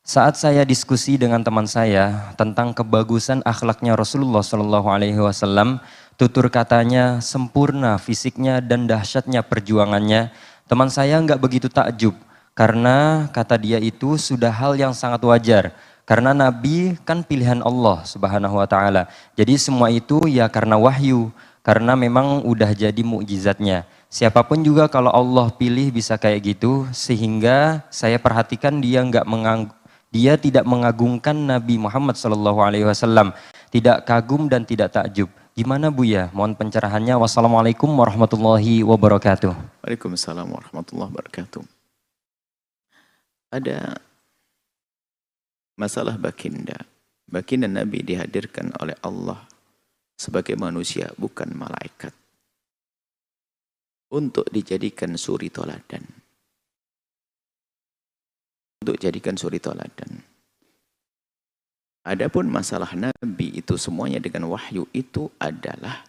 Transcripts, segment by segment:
Saat saya diskusi dengan teman saya tentang kebagusan akhlaknya Rasulullah Shallallahu Alaihi Wasallam, tutur katanya sempurna fisiknya dan dahsyatnya perjuangannya, teman saya nggak begitu takjub karena kata dia itu sudah hal yang sangat wajar. Karena Nabi kan pilihan Allah Subhanahu Wa Taala. Jadi semua itu ya karena wahyu, karena memang udah jadi mukjizatnya. Siapapun juga kalau Allah pilih bisa kayak gitu, sehingga saya perhatikan dia tidak mengagungkan Nabi Muhammad SAW, tidak kagum dan tidak takjub. Gimana Buya? Mohon pencerahannya. Wassalamualaikum warahmatullahi wabarakatuh. Waalaikumsalam warahmatullahi wabarakatuh. Ada masalah baginda. Baginda Nabi dihadirkan oleh Allah sebagai manusia, bukan malaikat, untuk dijadikan suri toladan. Adapun masalah Nabi itu semuanya dengan wahyu itu adalah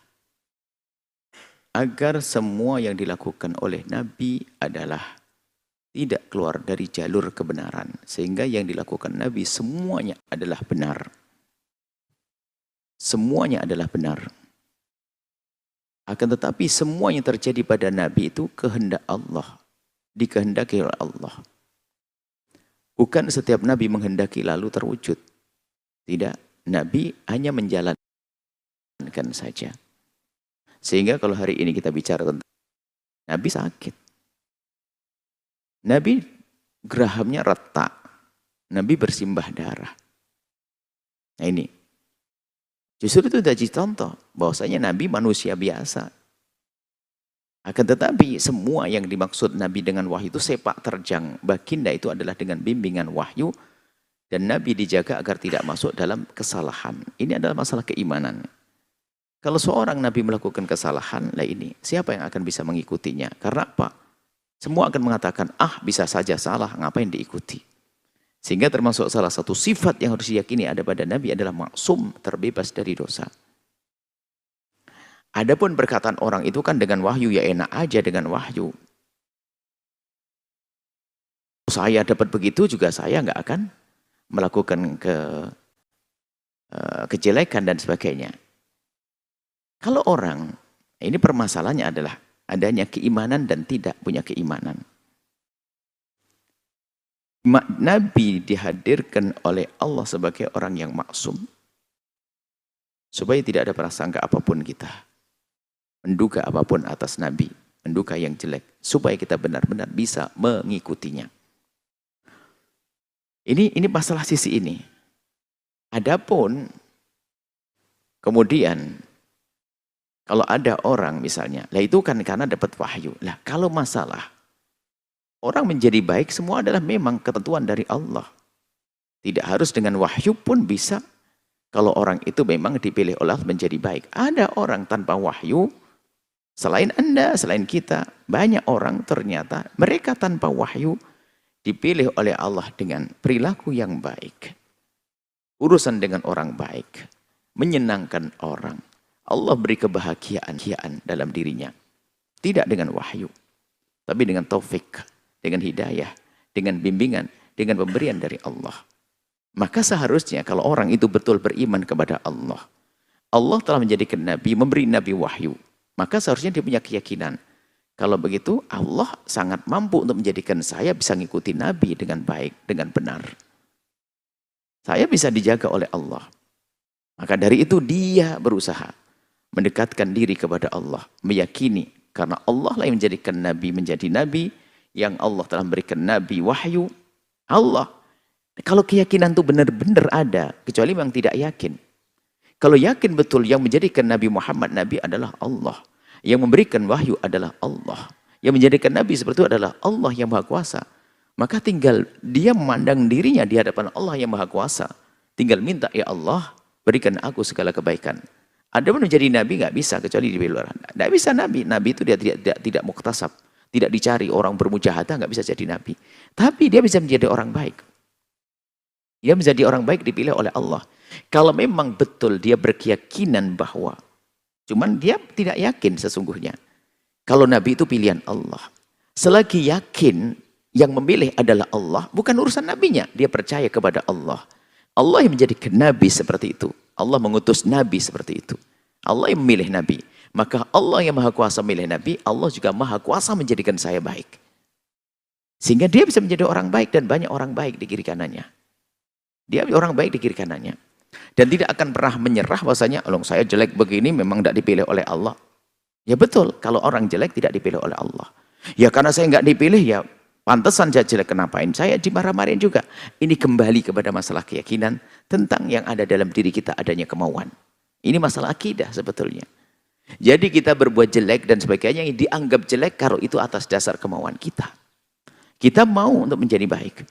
agar semua yang dilakukan oleh Nabi adalah tidak keluar dari jalur kebenaran. Sehingga yang dilakukan Nabi semuanya adalah benar. Semuanya adalah benar. Akan tetapi semua yang terjadi pada Nabi itu kehendak Allah. Dikehendaki oleh Allah. Bukan setiap Nabi menghendaki lalu terwujud. Tidak. Nabi hanya menjalankan saja. Sehingga kalau hari ini kita bicara tentang Nabi sakit. Nabi gerahamnya retak. Nabi bersimbah darah. Nah ini. Justru itu jadi contoh. Bahwasanya Nabi manusia biasa. Akan tetapi semua yang dimaksud Nabi dengan wahyu itu sepak terjang. Baginda itu adalah dengan bimbingan wahyu. Dan Nabi dijaga agar tidak masuk dalam kesalahan. Ini adalah masalah keimanan. Kalau seorang Nabi melakukan kesalahan, lah ini siapa yang akan bisa mengikutinya? Karena apa? Semua akan mengatakan, bisa saja salah, ngapain diikuti? Sehingga termasuk salah satu sifat yang harus diyakini ada pada Nabi adalah maksum, terbebas dari dosa. Adapun perkataan orang itu kan dengan wahyu, ya enak aja dengan wahyu. Saya dapat begitu juga saya nggak akan melakukan kejelekan dan sebagainya. Kalau orang, ini permasalahannya adalah adanya keimanan dan tidak punya keimanan. Nabi dihadirkan oleh Allah sebagai orang yang maksum. Supaya tidak ada prasangka apapun kita. Menduga apapun atas Nabi. Menduga yang jelek. Supaya kita benar-benar bisa mengikutinya. Ini masalah sisi ini. Adapun kemudian kalau ada orang misalnya, lah itu kan karena dapat wahyu. Lah kalau masalah orang menjadi baik semua adalah memang ketentuan dari Allah. Tidak harus dengan wahyu pun bisa. Kalau orang itu memang dipilih oleh Allah menjadi baik. Ada orang tanpa wahyu, selain Anda, selain kita, banyak orang ternyata mereka tanpa wahyu dipilih oleh Allah dengan perilaku yang baik. Urusan dengan orang baik. Menyenangkan orang. Allah beri kebahagiaan dalam dirinya. Tidak dengan wahyu. Tapi dengan taufik. Dengan hidayah. Dengan bimbingan. Dengan pemberian dari Allah. Maka seharusnya kalau orang itu betul beriman kepada Allah. Allah telah menjadikan Nabi. Memberi Nabi wahyu. Maka seharusnya dia punya keyakinan. Kalau begitu Allah sangat mampu untuk menjadikan saya bisa mengikuti Nabi dengan baik, dengan benar. Saya bisa dijaga oleh Allah. Maka dari itu dia berusaha mendekatkan diri kepada Allah. Meyakini karena Allah lah yang menjadikan Nabi menjadi Nabi. Yang Allah telah memberikan Nabi wahyu. Allah. Kalau keyakinan itu benar-benar ada. Kecuali memang tidak yakin. Kalau yakin betul yang menjadikan Nabi Muhammad Nabi adalah Allah. Yang memberikan wahyu adalah Allah. Yang menjadikan Nabi seperti itu adalah Allah yang Maha Kuasa. Maka tinggal dia memandang dirinya di hadapan Allah yang Maha Kuasa. Tinggal minta, ya Allah, berikan aku segala kebaikan. Ada pun menjadi Nabi nggak bisa kecuali di luar. Nggak bisa Nabi. Nabi itu dia tidak muktasab. Tidak dicari orang bermujahadah nggak bisa jadi Nabi. Tapi dia bisa menjadi orang baik. Dia menjadi orang baik dipilih oleh Allah. Kalau memang betul dia berkeyakinan bahwa cuman dia tidak yakin sesungguhnya. Kalau Nabi itu pilihan Allah. Selagi yakin Yang memilih adalah Allah, bukan urusan nabinya. Dia percaya kepada Allah. Allah yang menjadikan nabi seperti itu. Allah mengutus nabi seperti itu. Allah yang memilih nabi. Maka Allah yang maha kuasa memilih nabi, Allah juga maha kuasa menjadikan saya baik. Sehingga dia bisa menjadi orang baik dan banyak orang baik di kiri kanannya. Dia orang baik di kiri kanannya. Dan tidak akan pernah menyerah bahwasanya, saya jelek begini memang tidak dipilih oleh Allah. Ya betul, kalau orang jelek tidak dipilih oleh Allah. Ya karena saya nggak dipilih, ya pantesan saya jelek, kenapain saya dimarah-marahin juga. Ini kembali kepada masalah keyakinan tentang yang ada dalam diri kita adanya kemauan. Ini masalah akidah sebetulnya. Jadi kita berbuat jelek dan sebagainya yang dianggap jelek kalau itu atas dasar kemauan kita. Kita mau untuk menjadi baik.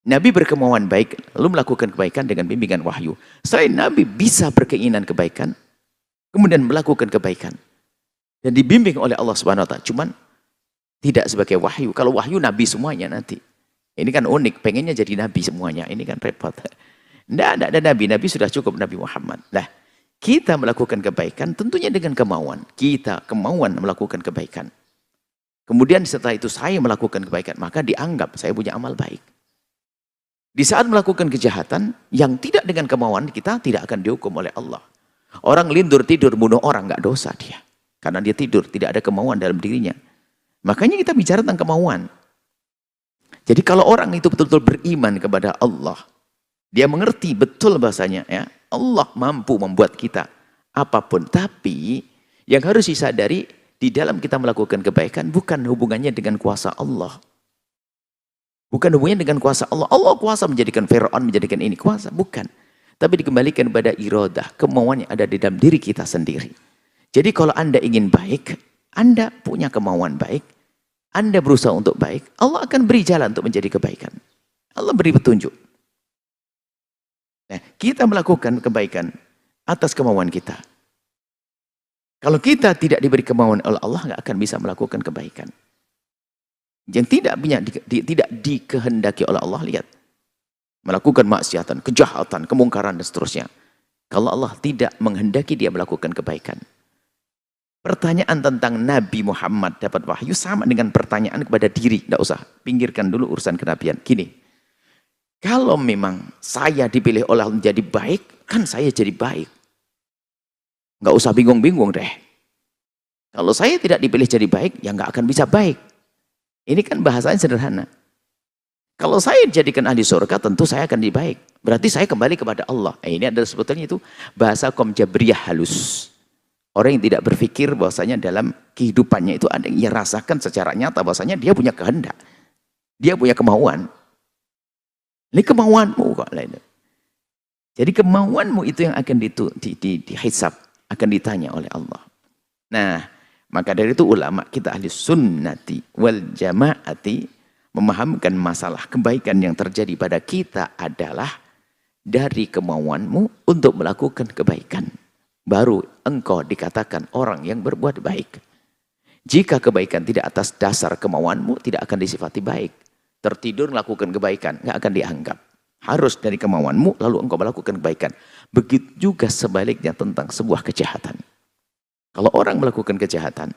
Nabi berkemauan baik, lalu melakukan kebaikan dengan bimbingan wahyu. Selain Nabi bisa berkeinginan kebaikan, kemudian melakukan kebaikan. Dan dibimbing oleh Allah Subhanahu wa Ta'ala. Cuman tidak sebagai wahyu. Kalau wahyu Nabi semuanya nanti. Ini kan unik, pengennya jadi Nabi semuanya. Ini kan repot. Tidak ada Nabi. Nabi sudah cukup Nabi Muhammad. Nah, kita melakukan kebaikan tentunya dengan kemauan. Kita kemauan melakukan kebaikan. Kemudian setelah itu saya melakukan kebaikan. Maka dianggap saya punya amal baik. Di saat melakukan kejahatan yang tidak dengan kemauan, kita tidak akan dihukum oleh Allah. Orang lindur tidur bunuh orang, nggak dosa dia. Karena dia tidur, tidak ada kemauan dalam dirinya. Makanya kita bicara tentang kemauan. Jadi kalau orang itu betul-betul beriman kepada Allah, dia mengerti betul bahasanya, ya, Allah mampu membuat kita apapun. Tapi yang harus disadari, di dalam kita melakukan kebaikan bukan hubungannya dengan kuasa Allah. Bukan hubungannya dengan kuasa Allah. Allah kuasa menjadikan Fir'aun, menjadikan ini kuasa. Bukan. Tapi dikembalikan pada iradah. Kemauan yang ada di dalam diri kita sendiri. Jadi kalau Anda ingin baik, Anda punya kemauan baik, Anda berusaha untuk baik, Allah akan beri jalan untuk menjadi kebaikan. Allah beri petunjuk. Nah, kita melakukan kebaikan atas kemauan kita. Kalau kita tidak diberi kemauan oleh Allah, nggak akan bisa melakukan kebaikan. Yang tidak dikehendaki oleh Allah, lihat. Melakukan maksiatan, kejahatan, kemungkaran, dan seterusnya. Kalau Allah tidak menghendaki dia melakukan kebaikan. Pertanyaan tentang Nabi Muhammad dapat wahyu sama dengan pertanyaan kepada diri. Tidak usah, pinggirkan dulu urusan kenabian. Gini, kalau memang saya dipilih oleh Allah menjadi baik, kan saya jadi baik. Nggak usah bingung-bingung deh. Kalau saya tidak dipilih jadi baik, ya nggak akan bisa baik. Ini kan bahasanya sederhana. Kalau saya dijadikan ahli surga, tentu saya akan dibaik. Berarti saya kembali kepada Allah. Ini adalah sebetulnya itu bahasa kaum Jabriyah halus. Orang yang tidak berpikir bahwasanya dalam kehidupannya itu ada yang ia rasakan secara nyata bahwasanya dia punya kehendak. Dia punya kemauan. Ini kemauanmu kok lain. Jadi kemauanmu itu yang akan dihisab, akan ditanya oleh Allah. Nah, maka dari itu ulama kita ahli sunnati wal jamaati memahamkan masalah kebaikan yang terjadi pada kita adalah dari kemauanmu untuk melakukan kebaikan. Baru engkau dikatakan orang yang berbuat baik. Jika kebaikan tidak atas dasar kemauanmu, tidak akan disifati baik. Tertidur melakukan kebaikan, nggak akan dianggap. Harus dari kemauanmu, lalu engkau melakukan kebaikan. Begitu juga sebaliknya tentang sebuah kejahatan. Kalau orang melakukan kejahatan,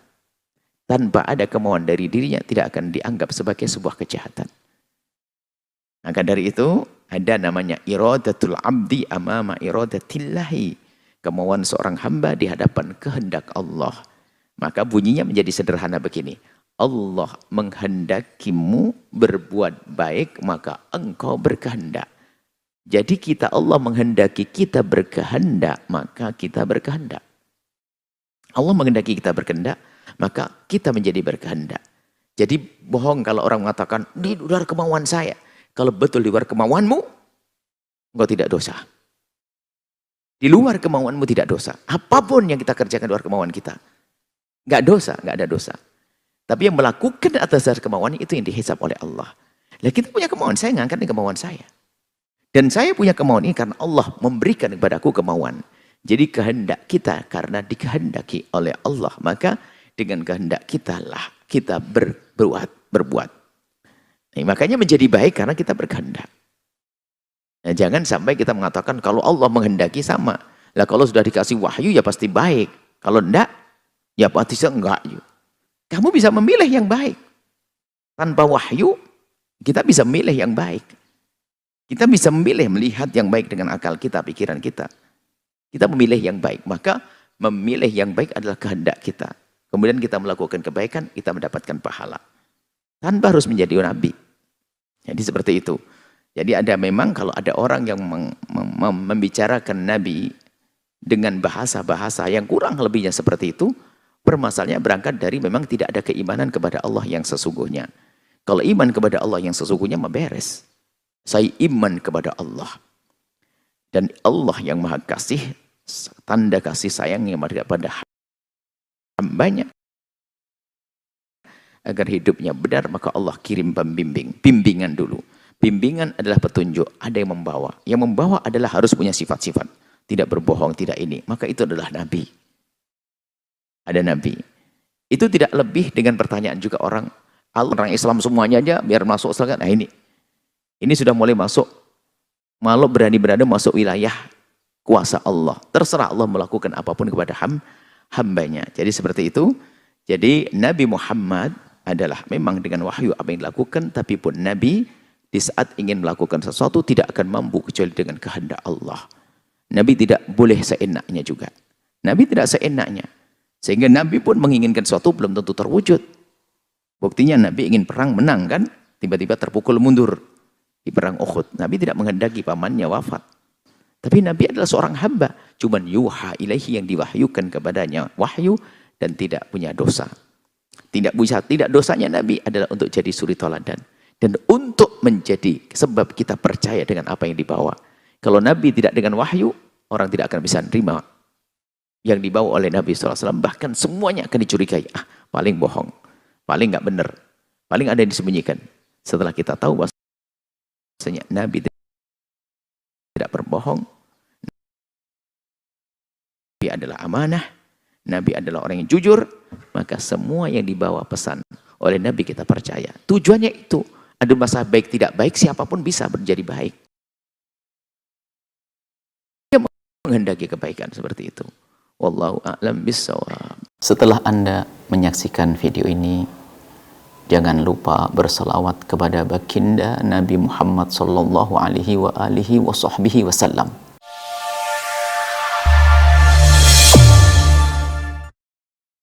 tanpa ada kemauan dari dirinya, tidak akan dianggap sebagai sebuah kejahatan. Maka dari itu, ada namanya iradatul abdi amama iradatillahi. Kemauan seorang hamba di hadapan kehendak Allah. Maka bunyinya menjadi sederhana begini. Allah menghendakimu berbuat baik, maka engkau berkehendak. Jadi Allah menghendaki kita berkehendak, maka kita berkehendak. Allah menghendaki kita berkehendak, maka kita menjadi berkehendak. Jadi bohong kalau orang mengatakan, di luar kemauan saya. Kalau betul di luar kemauanmu, engkau tidak dosa. Di luar kemauanmu tidak dosa. Apapun yang kita kerjakan di luar kemauan kita. Nggak dosa, nggak ada dosa. Tapi yang melakukan atas dasar kemauan itu yang dihisab oleh Allah. Lah kita punya kemauan, saya ngangkat ini kemauan saya. Dan saya punya kemauan ini karena Allah memberikan kepadaku kemauan. Jadi kehendak kita karena dikehendaki oleh Allah. Maka dengan kehendak kita lah kita berbuat. Nah, makanya menjadi baik karena kita berkehendak. Nah, jangan sampai kita mengatakan kalau Allah menghendaki sama. Lah kalau sudah dikasih wahyu ya pasti baik. Kalau enggak, ya pasti enggak. Kamu bisa memilih yang baik. Tanpa wahyu, kita bisa memilih yang baik. Kita bisa memilih melihat yang baik dengan akal kita, pikiran kita. Kita memilih yang baik. Maka memilih yang baik adalah kehendak kita. Kemudian kita melakukan kebaikan, kita mendapatkan pahala. Tanpa harus menjadi nabi. Jadi seperti itu. Jadi ada memang kalau ada orang yang membicarakan nabi dengan bahasa-bahasa yang kurang lebihnya seperti itu, permasalahannya berangkat dari memang tidak ada keimanan kepada Allah yang sesungguhnya. Kalau iman kepada Allah yang sesungguhnya mah beres. Saya iman kepada Allah. Dan Allah yang maha kasih, tanda kasih sayangnya kepada hambanya. Agar hidupnya benar, maka Allah kirim pembimbing. Bimbingan dulu. Bimbingan adalah petunjuk. Ada yang membawa. Yang membawa adalah harus punya sifat-sifat. Tidak berbohong, tidak ini. Maka itu adalah Nabi. Ada Nabi. Itu tidak lebih dengan pertanyaan juga orang Islam semuanya aja biar masuk surga. Nah ini sudah mulai masuk, malu berani-berani masuk wilayah kuasa Allah. Terserah Allah melakukan apapun kepada hambanya. Jadi seperti itu. Jadi Nabi Muhammad adalah memang dengan wahyu apa yang dilakukan, tapi pun Nabi di saat ingin melakukan sesuatu tidak akan mampu kecuali dengan kehendak Allah. Nabi tidak boleh seenaknya juga. Nabi tidak seenaknya. Sehingga Nabi pun menginginkan sesuatu belum tentu terwujud. Buktinya Nabi ingin perang menang kan, tiba-tiba terpukul mundur. Di perang Uhud, Nabi tidak menghendaki pamannya wafat. Tapi Nabi adalah seorang hamba. Cuman yuha ilaihi yang diwahyukan kepadanya. Wahyu dan tidak punya dosa. Tidak dosanya Nabi adalah untuk jadi suri toladan. Dan untuk menjadi sebab kita percaya dengan apa yang dibawa. Kalau Nabi tidak dengan wahyu, orang tidak akan bisa menerima yang dibawa oleh Nabi SAW. Bahkan semuanya akan dicurigai. Paling bohong. Paling nggak benar. Paling ada yang disembunyikan. Setelah kita tahu bahwa Nabi tidak berbohong. Nabi adalah amanah. Nabi adalah orang yang jujur. Maka semua yang dibawa pesan oleh Nabi kita percaya. Tujuannya itu. Ada masa baik tidak baik, siapapun bisa menjadi baik. Dia menghendaki kebaikan seperti itu. Wallahu a'lam bissawab. Setelah Anda menyaksikan video ini, jangan lupa berselawat kepada baginda Nabi Muhammad sallallahu alaihi wa alihi wa sahbihi wasallam.